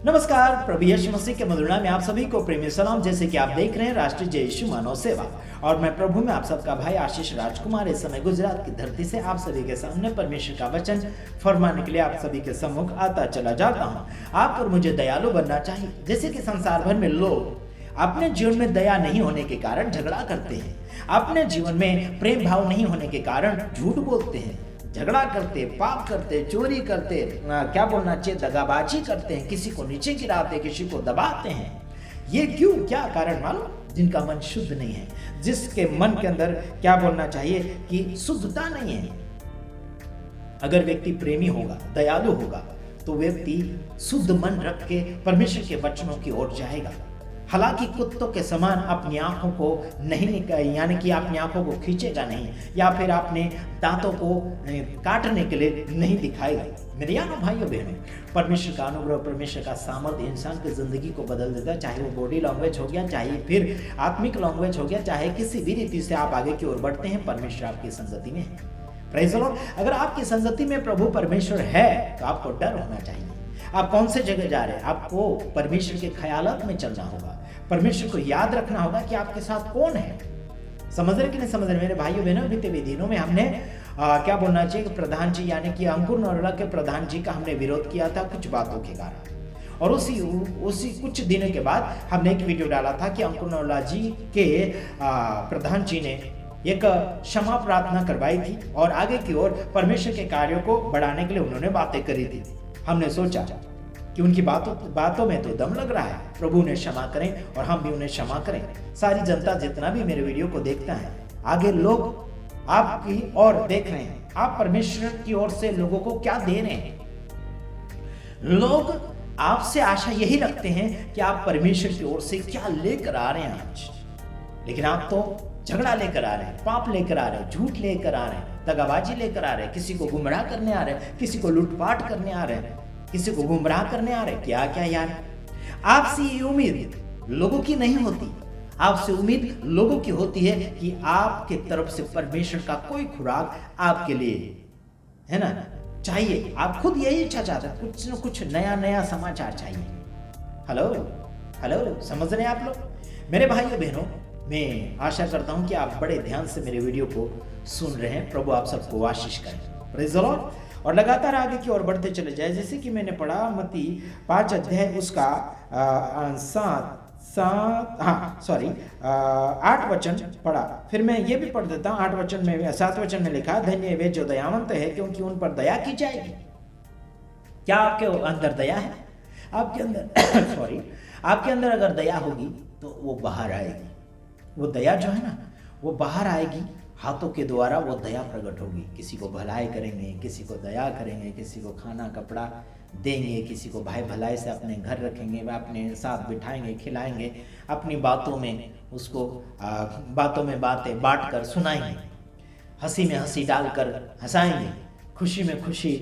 नमस्कार, प्रभु यीशु मसीह के मधुर नाम में आप सभी को प्रेमी सलाम। जैसे कि आप देख रहे हैं राष्ट्रीय जय यीशु मानव सेवा, और मैं प्रभु में आप सबका भाई आशीष राजकुमार इस समय गुजरात की धरती से आप सभी के सामने परमेश्वर का वचन फरमाने के लिए आप सभी के सम्मुख आता चला जाता हूँ। आप और मुझे दयालु बनना चाहिए। जैसे कि संसार भर में लोग अपने जीवन में दया नहीं होने के कारण झगड़ा करते हैं, अपने जीवन में प्रेम भाव नहीं होने के कारण झूठ बोलते हैं, झगड़ा करते, पाप करते, चोरी करते, क्या बोलना चाहिए, दगाबाजी करते हैं, किसी को नीचे गिराते, किसी को दबाते हैं। ये क्यों? क्या कारण मालूम? जिनका मन शुद्ध नहीं है, जिसके मन के अंदर क्या बोलना चाहिए कि शुद्धता नहीं है। अगर व्यक्ति प्रेमी होगा, दयालु होगा, तो व्यक्ति शुद्ध मन रख के परमेश्वर के वचनों की ओर जाएगा। हालांकि कुत्तों के समान अपनी आंखों को नहीं, यानी कि अपनी आंखों को खींचेगा नहीं, या फिर अपने दांतों को काटने के लिए नहीं दिखाएगा। मेरे यारो भाइयों बहनों, परमेश्वर का अनुग्रह, परमेश्वर का सामर्थ्य इंसान की जिंदगी को बदल देता है। चाहे वो बॉडी लैंग्वेज हो गया, चाहे फिर आत्मिक लैंग्वेज हो गया, चाहे किसी भी रीति से आप आगे की ओर बढ़ते हैं, परमेश्वर आपकी संगति में है। Praise the Lord. अगर आपकी संगति में प्रभु परमेश्वर है तो आपको डर होना चाहिए। आप कौन से जगह जा रहे हैं? आपको परमेश्वर के ख्यालात में चलना होगा, परमेश्वर को याद रखना होगा कि आपके साथ कौन है। समझ रहे कि नहीं समझ रहे मेरे भाइयों बहनों? बीते हुए दिनों में हमने क्या बोलना चाहिए, प्रधान जी यानी कि अंकुर नरोला के प्रधान जी का हमने विरोध किया था कुछ बातों के कारण, और उसी कुछ दिनों के बाद हमने एक वीडियो डाला था कि अंकुर नरोला जी के प्रधान जी ने एक क्षमा प्रार्थना करवाई थी और आगे की ओर परमेश्वर के कार्यों को बढ़ाने के लिए उन्होंने बातें करी थी। हमने सोचा कि उनकी बातों में तो दम लग रहा है, प्रभु उन्हें क्षमा करें और हम भी उन्हें क्षमा करें। सारी जनता जितना भी मेरे वीडियो को देखता है, आगे लोग आपकी ओर देख रहे हैं, आप परमेश्वर की ओर से लोगों को क्या दे रहे हैं। लोग आपसे आशा यही रखते हैं कि आप परमेश्वर की ओर से क्या लेकर आ रहे हैं आज, लेकिन आप तो झगड़ा लेकर आ रहे हैं, पाप लेकर आ रहे हैं, झूठ लेकर आ रहे हैं, दगाबाजी लेकर आ रहे हैं, किसी को गुमराह करने आ रहे हैं, किसी को लूटपाट करने आ रहे हैं, किसी को गुमराह करने आ रहे हैं। क्या क्या यार, आपसे ये उम्मीद लोगों की नहीं होती। आपसे उम्मीद लोगों की होती है कि आपके तरफ से परमेश्वर का कोई खुराक आपके लिए, है ना, चाहिए। आप खुद यही इच्छा चाहते हैं, कुछ न कुछ नया नया समाचार चाहिए। हेलो हेलो, समझ रहे हैं आप लोग? मेरे भाइयों बहनों, मैं आशा करता हूं कि आप बड़े ध्यान से मेरे वीडियो को सुन रहे हैं। प्रभु आप सबको आशीष करें। Praise the Lord. और लगातार आगे की ओर बढ़ते चले जाए। जैसे कि मैंने पढ़ा मत्ती 5 अध्याय उसका 8 वचन पढ़ा। फिर मैं ये भी पढ़ देता हूँ। 8 वचन में, 7 वचन में लिखा, धन्य वे जो दयावंत है क्योंकि उन पर दया की जाएगी। क्या आपके अंदर दया है? आपके अंदर आपके अंदर अगर दया होगी तो वो बाहर आएगी। वो दया जो है ना, वो बाहर आएगी। हाथों के द्वारा वो दया प्रकट होगी। किसी को भलाई करेंगे, किसी को दया करेंगे, किसी को खाना कपड़ा देंगे, किसी को भाई भलाई से अपने घर रखेंगे, वह अपने साथ बिठाएंगे, खिलाएंगे, अपनी बातों में उसको बातों में बातें बांट कर सुनाएंगे, हंसी में हंसी डालकर हंसाएंगे, खुशी में खुशी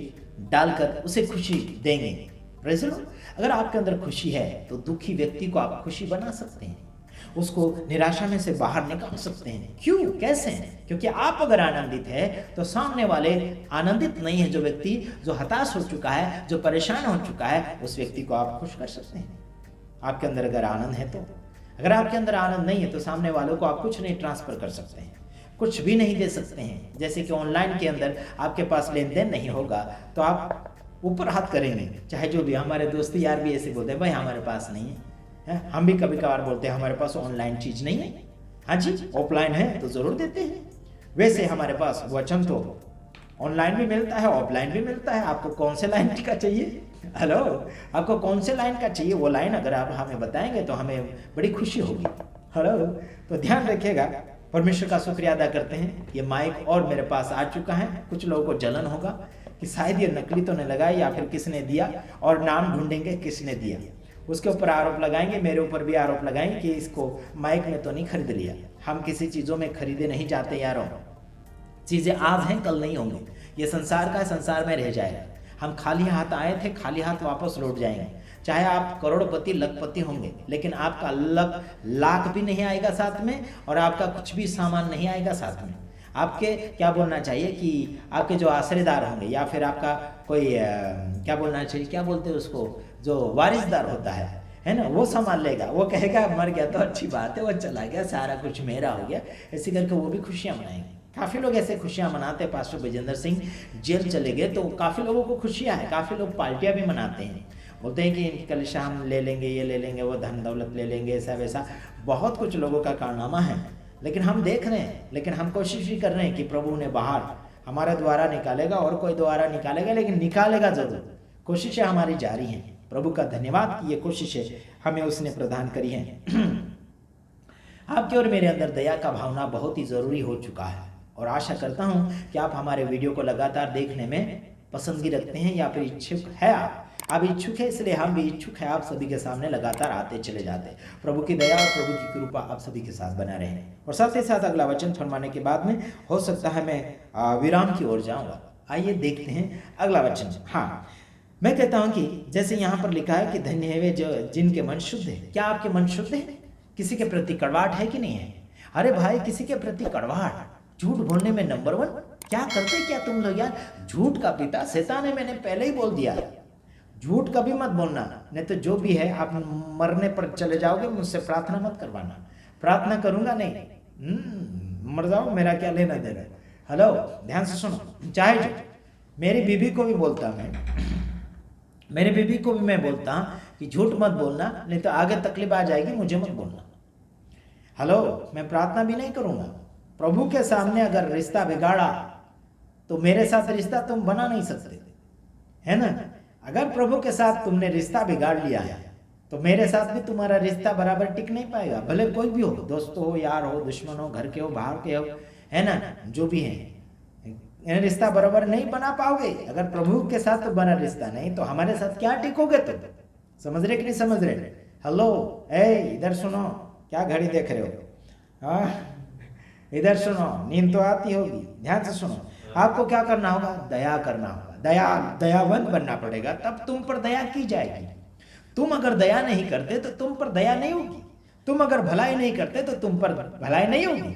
डालकर उसे खुशी देंगे। Praise the Lord. अगर आपके अंदर खुशी है तो दुखी व्यक्ति को आप खुशी बना सकते हैं, उसको निराशा में से बाहर निकाल सकते हैं। क्यों? कैसे? क्योंकि आप अगर आनंदित है तो सामने वाले आनंदित नहीं है। जो व्यक्ति जो हताश हो चुका है, जो परेशान हो चुका है, उस व्यक्ति को आप खुश कर सकते हैं। आपके अंदर अगर आनंद है तो। अगर आपके अंदर आनंद नहीं है तो सामने वालों को आप कुछ नहीं ट्रांसफर कर सकते हैं, कुछ भी नहीं दे सकते हैं। जैसे कि ऑनलाइन के अंदर आपके पास लेन देन नहीं होगा तो आप ऊपर हाथ करेंगे। चाहे जो भी, हमारे दोस्त यार भी ऐसे बोलते हैं, भाई हमारे पास नहीं है। हम भी कभी कभार बोलते हैं हमारे पास ऑनलाइन चीज नहीं है। हाँ जी, ऑफलाइन है तो जरूर देते हैं। वैसे हमारे पास वचन तो ऑनलाइन भी मिलता है, ऑफलाइन भी मिलता है। आपको कौन से लाइन का चाहिए? हेलो, आपको कौन से लाइन का चाहिए? वो लाइन अगर आप हमें बताएंगे तो हमें बड़ी खुशी होगी। हेलो, तो ध्यान रखिएगा। परमेश्वर का शुक्रिया अदा करते हैं। ये माइक और मेरे पास आ चुका है। कुछ लोगों को जलन होगा कि शायद ये नकली तो नहीं लगा या फिर किसने दिया, और नाम ढूंढेंगे किसने दिया, उसके ऊपर आरोप लगाएंगे, मेरे ऊपर भी आरोप लगाएंगे कि इसको माइक में तो नहीं खरीद लिया। हम किसी चीज़ों में खरीदे नहीं जाते यारों। चीज़ें आज हैं कल नहीं होंगी। ये संसार का संसार में रह जाएगा। हम खाली हाथ आए थे, खाली हाथ वापस लौट जाएंगे। चाहे आप करोड़पति लखपति होंगे, लेकिन आपका लाख भी नहीं आएगा साथ में, और आपका कुछ भी सामान नहीं आएगा साथ में। आपके क्या बोलना चाहिए कि आपके जो आश्रयदार होंगे, या फिर आपका कोई क्या बोलना चाहिए, क्या बोलते हैं उसको, जो वारिसदार होता है ना, वो संभाल लेगा। वो कहेगा मर गया तो अच्छी बात है, वो चला गया, सारा कुछ मेरा हो गया, ऐसे करके वो भी खुशियाँ मनाएंगे। काफ़ी लोग ऐसे खुशियाँ मनाते हैं। पास्टर विजेंद्र सिंह जेल चले गए तो काफ़ी लोगों को खुशियाँ हैं, काफ़ी लोग पार्टियाँ भी मनाते हैं, बोलते हैं कि कलिशा हम ले लेंगे, ये ले लेंगे, वो धन दौलत ले लेंगे, ऐसा वैसा बहुत कुछ लोगों का कारनामा है। लेकिन हम देख रहे हैं, लेकिन हम कोशिश भी कर रहे हैं कि प्रभु ने बाहर हमारे द्वारा निकालेगा, और कोई द्वारा निकालेगा, लेकिन निकालेगा ज़रूर। कोशिशें हमारी जारी हैं। प्रभु का धन्यवाद कि ये कोशिशें हमें उसने प्रदान करी हैं। आपके और मेरे अंदर दया का भावना बहुत ही ज़रूरी हो चुका है, और आशा करता हूँ कि आप हमारे वीडियो को लगातार देखने में पसंदगी रखते हैं, या फिर इच्छुक है आप इच्छुक है, इसलिए हम भी इच्छुक है आप सभी के सामने लगातार आते चले जाते। प्रभु की दया और प्रभु की कृपा आप सभी के साथ बना रहे। और साथ ही साथ अगला वचन फरमाने के बाद में हो सकता है मैं विराम की ओर जाऊंगा। आइए देखते हैं अगला वचन। हाँ, मैं कहता हूं कि जैसे यहाँ पर लिखा है कि धन्य है वे जो जिनके मन शुद्ध है। क्या आपके मन शुद्ध है? किसी के प्रति कड़वाहट है कि नहीं है? अरे भाई, किसी के प्रति कड़वाहट, झूठ बोलने में नंबर 1। क्या करते क्या तुम लोग यार? झूठ का पिता शैतान है, मैंने पहले ही बोल दिया। झूठ कभी मत बोलना, नहीं तो जो भी है आप मरने पर चले जाओगे। मुझसे प्रार्थना मत करवाना, प्रार्थना करूंगा नहीं, मर जाओ, मेरा क्या लेना देना। हेलो, ध्यान से सुनो। चाहे जो मेरी बीबी को भी बोलता, मेरी बीबी को भी मैं बोलता कि झूठ मत बोलना, नहीं तो आगे तकलीफ आ जाएगी, मुझे मत बोलना। हेलो, मैं प्रार्थना भी नहीं करूंगा। प्रभु के सामने अगर रिश्ता बिगाड़ा तो मेरे साथ रिश्ता तुम बना नहीं सकते, है ना। अगर प्रभु के साथ तुमने रिश्ता बिगाड़ लिया है तो मेरे साथ भी तुम्हारा रिश्ता बराबर टिक नहीं पाएगा, भले कोई भी हो, दोस्त हो, यार हो, दुश्मन हो, घर के हो, बाहर के हो, है ना, जो भी है, रिश्ता बराबर नहीं बना पाओगे। अगर प्रभु के साथ तो बना रिश्ता नहीं तो हमारे साथ क्या टिकोगे तुम? समझ रहे कि नहीं समझ रहे? हेलो, इधर सुनो, क्या घड़ी देख रहे हो? हाँ, इधर सुनो, नींद तो आती होगी, ध्यान से सुनो। आपको क्या करना होगा? दया करना होगा, दयावंत बनना पड़ेगा, तब तुम पर दया की जाएगी। तुम अगर दया नहीं करते तो तुम पर दया नहीं होगी। तुम अगर भलाई नहीं करते तो तुम पर भलाई नहीं होगी।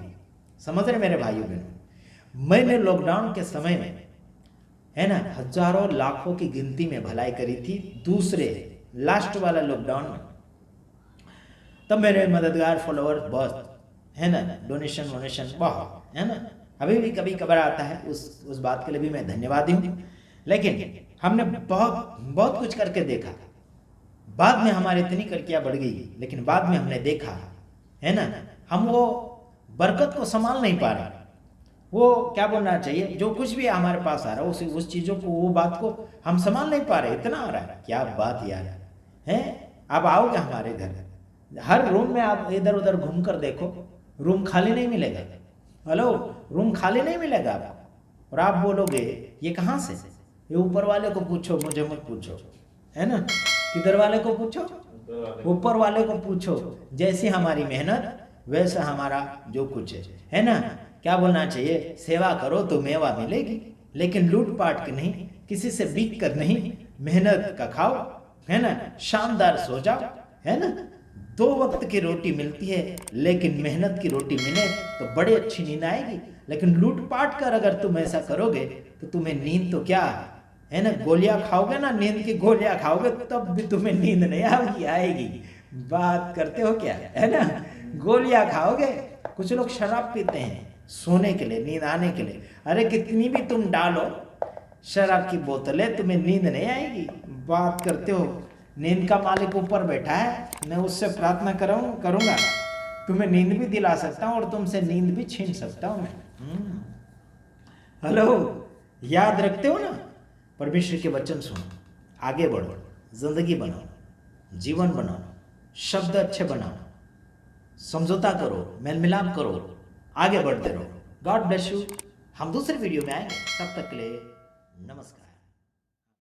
समझ रहे मेरे भाइयों बहनों? मैंने लॉकडाउन के समय में, है ना, हजारों लाखों की गिनती में भलाई करी थी। दूसरे लास्ट वाला लॉकडाउन में तब मेरे मददगार फॉलोअर बहुत, है ना, डोनेशन वोनेशन बहुत, है ना, अभी भी कभी कभार आता है। उस बात के लिए भी मैं धन्यवादी हूँ। लेकिन हमने बहुत कुछ करके देखा। बाद में हमारी इतनी करकियाँ बढ़ गई, लेकिन बाद में हमने देखा, है ना, हम वो बरकत को संभाल नहीं पा रहे। वो क्या बोलना चाहिए, जो कुछ भी हमारे पास आ रहा है उस चीज़ों को, वो बात को हम संभाल नहीं पा रहे। इतना आ रहा है, क्या बात यार है। आप आओगे हमारे घर, हर रूम में आप इधर उधर घूम कर देखो, रूम खाली नहीं मिलेगा। हेलो, रूम खाली नहीं मिलेगा आपको। और आप बोलोगे ये कहाँ से? ये ऊपर वाले को पूछो, मुझे मत पूछो, है ना। किधर वाले को पूछो? ऊपर वाले को पूछो। जैसी हमारी मेहनत वैसा हमारा जो कुछ है ना। क्या बोलना चाहिए? सेवा करो तो मेवा मिलेगी, लेकिन लूट पाट के नहीं, किसी से बीक कर नहीं, मेहनत का खाओ, है ना, शानदार सो जाओ, है ना। 2 वक्त की रोटी मिलती है, लेकिन मेहनत की रोटी मिले तो बड़ी अच्छी नींद आएगी। लेकिन लूट पाट कर अगर तुम ऐसा करोगे तो तुम्हें नींद तो क्या, है ना, गोलियां खाओगे ना, नींद की गोलियां खाओगे तब भी तुम्हें नींद नहीं आएगी। बात करते हो क्या, है ना। गोलियां खाओगे। कुछ लोग शराब पीते हैं सोने के लिए, नींद आने के लिए। अरे कितनी भी तुम डालो शराब की बोतलें, तुम्हें नींद नहीं आएगी। बात करते हो। नींद का मालिक ऊपर बैठा है, मैं उससे प्रार्थना करूंगा, तुम्हें नींद भी दिला सकता हूँ और तुमसे नींद भी छीन सकता हूँ मैं। हेलो, याद रखते हो ना? परमेश्वर के वचन सुनो, आगे बढ़ो, जिंदगी बनाओ, जीवन बनाओ, शब्द अच्छे बनाओ, समझौता करो, मेल मिलाप करो, आगे बढ़ते रहो। God bless you. हम दूसरे वीडियो में आएंगे, तब तक के लिए नमस्कार।